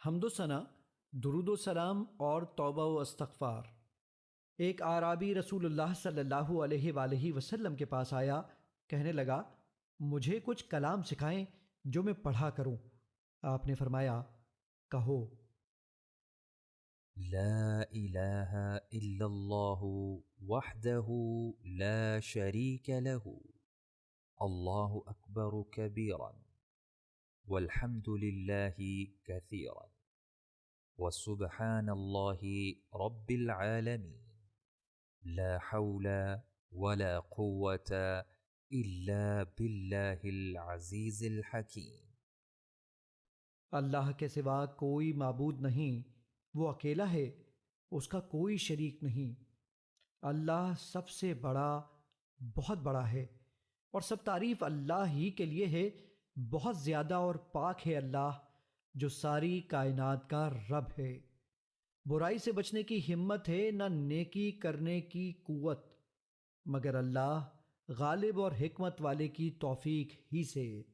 حمد و ثنا، درود و سلام اور توبہ و استغفار۔ ایک اعرابی رسول اللہ صلی اللہ علیہ وآلہ وسلم کے پاس آیا، کہنے لگا مجھے کچھ کلام سکھائیں جو میں پڑھا کروں۔ آپ نے فرمایا کہو لا الہ الا اللہ وحدہ لا شریک لہ اللہ اکبر کبیرا والحمد للہ کثیرا وسبحان اللہ رب العالمین لا حول ولا قوة الا باللہ العزیز الحکیم۔ اللہ کے سوا کوئی معبود نہیں، وہ اکیلا ہے، اس کا کوئی شریک نہیں۔ اللہ سب سے بڑا، بہت بڑا ہے، اور سب تعریف اللہ ہی کے لیے ہے۔ بہت زیادہ اور پاک ہے اللہ، جو ساری کائنات کا رب ہے۔ برائی سے بچنے کی ہمت ہے، نہ نیکی کرنے کی قوت، مگر اللہ غالب اور حکمت والے کی توفیق ہی سے۔